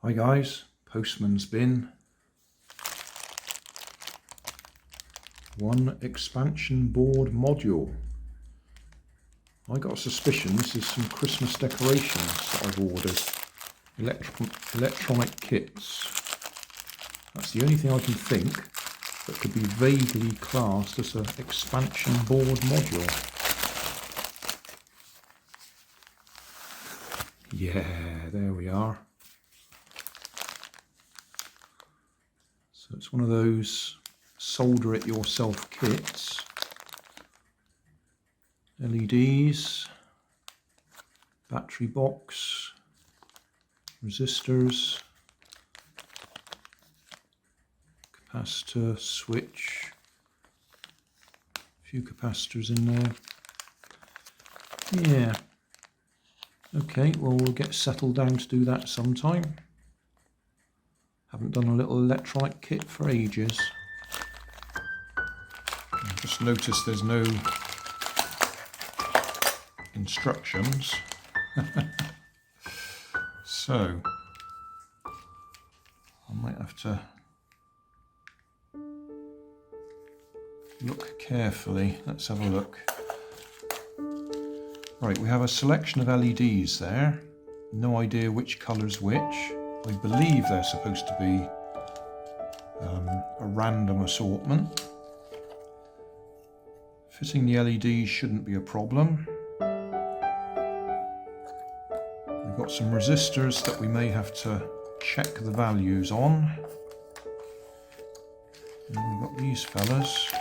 Hi guys, postman's bin. One expansion board module. I got a suspicion this is some Christmas decorations that I've ordered. Electronic kits. That's the only thing I can think that could be vaguely classed as an expansion board module. Yeah, there we are. So it's one of those solder it yourself kits. LEDs, battery box, resistors, capacitor, switch, a few capacitors in there. Yeah. Okay, well we'll get settled down to do that sometime. Haven't done a little electronic kit for ages. Just noticed there's no instructions. So I might have to look carefully. Let's have a look. Right, we have a selection of LEDs there. No idea which colour's which. I believe they're supposed to be a random assortment. Fitting the LEDs shouldn't be a problem. We've got some resistors that we may have to check the values on. And then we've got these fellas.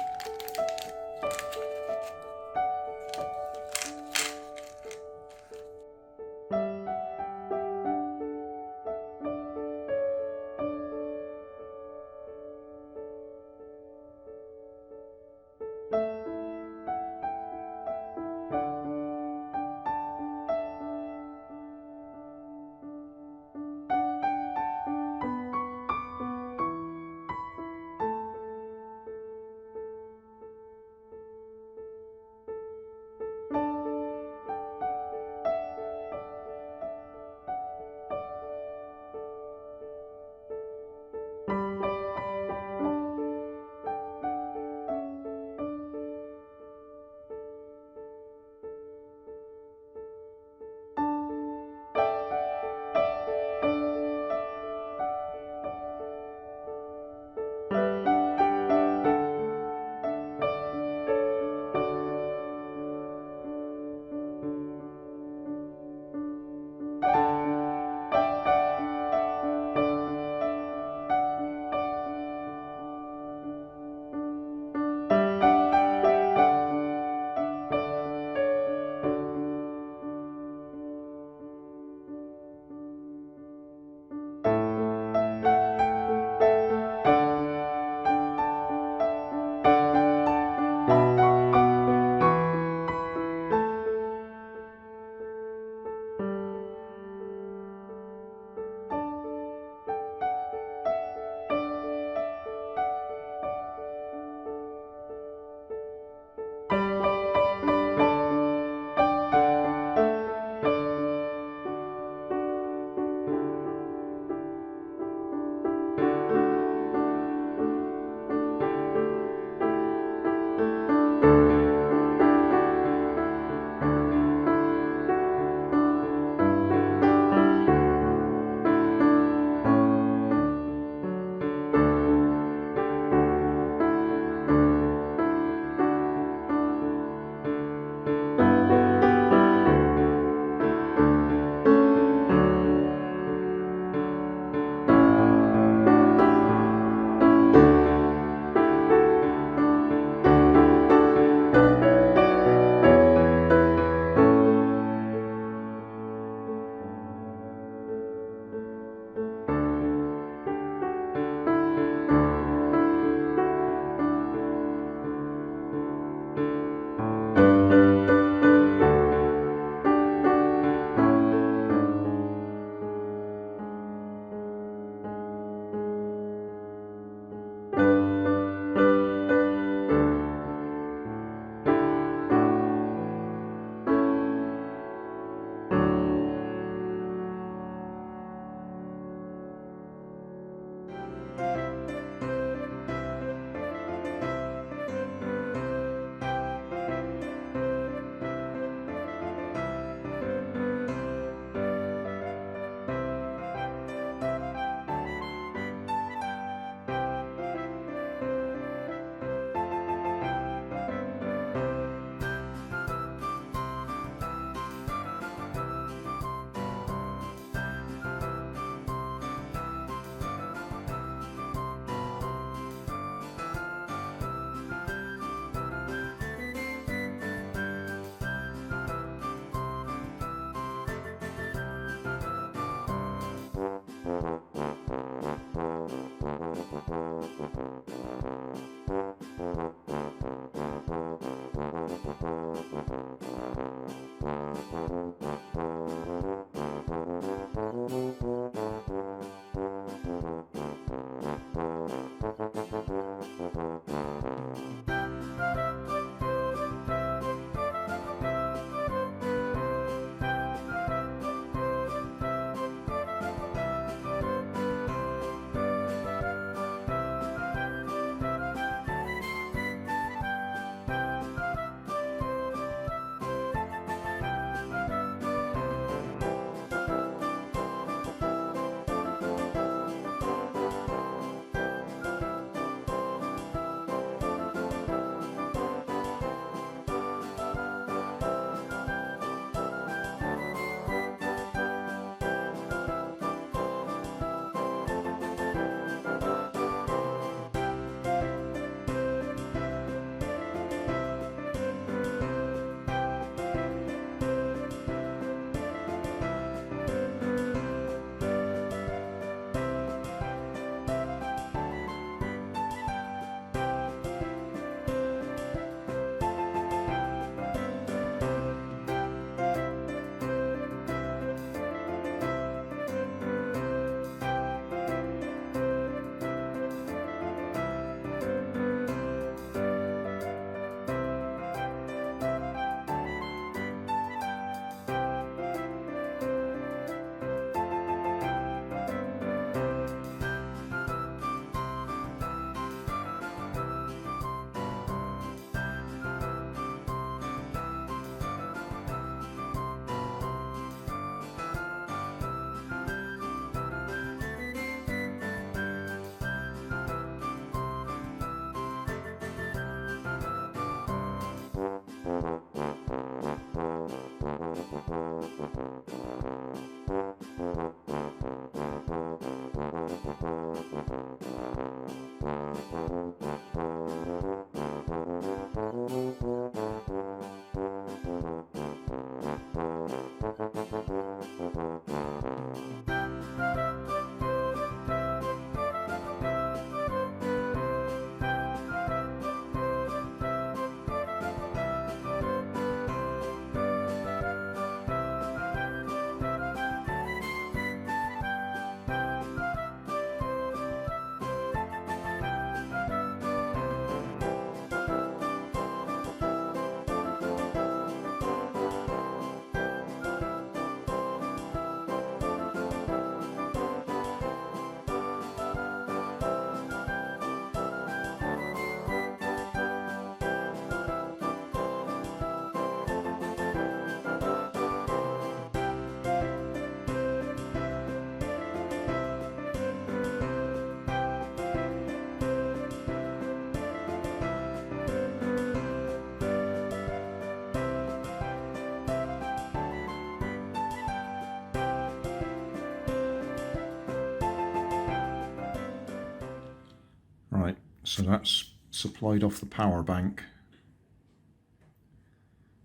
Right, so that's supplied off the power bank.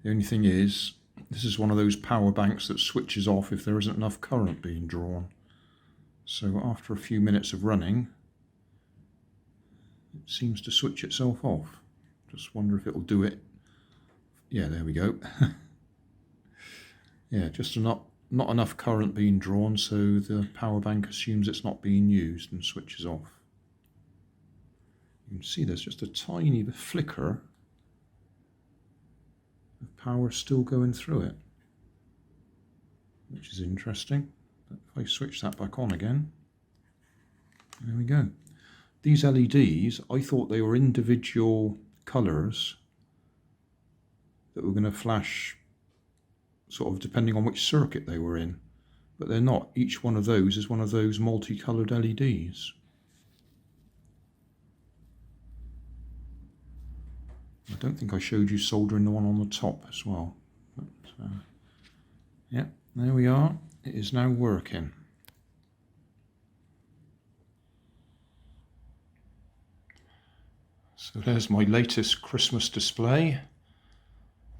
The only thing is, this is one of those power banks that switches off if there isn't enough current being drawn. So after a few minutes of running, it seems to switch itself off. Just wonder if it'll do it. Yeah, there we go. Yeah, just not enough current being drawn, so the power bank assumes it's not being used and switches off. You can see there's just a tiny flicker of power still going through it, which is interesting. But if I switch that back on again, there we go. These LEDs, I thought they were individual colours that were going to flash sort of depending on which circuit they were in, but they're not. Each one of those is one of those multicoloured LEDs. I don't think I showed you soldering the one on the top as well. But, yeah, there we are. It is now working. So there's my latest Christmas display.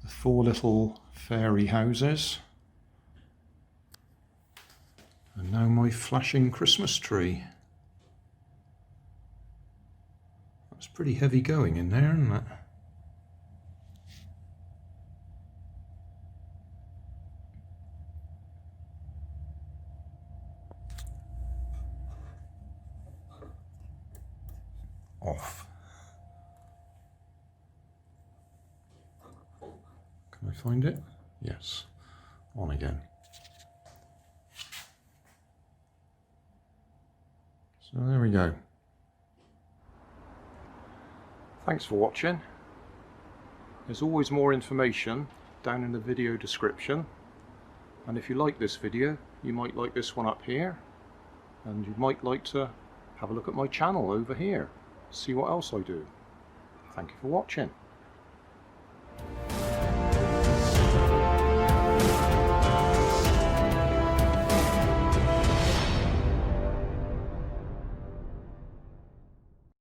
The 4 little fairy houses. And now my flashing Christmas tree. That's pretty heavy going in there, isn't it? Off. Can I find it? Yes. On again. So there we go. Thanks for watching. There's always more information down in the video description. And if you like this video, you might like this one up here. And you might like to have a look at my channel over here. See what else I do. Thank you for watching.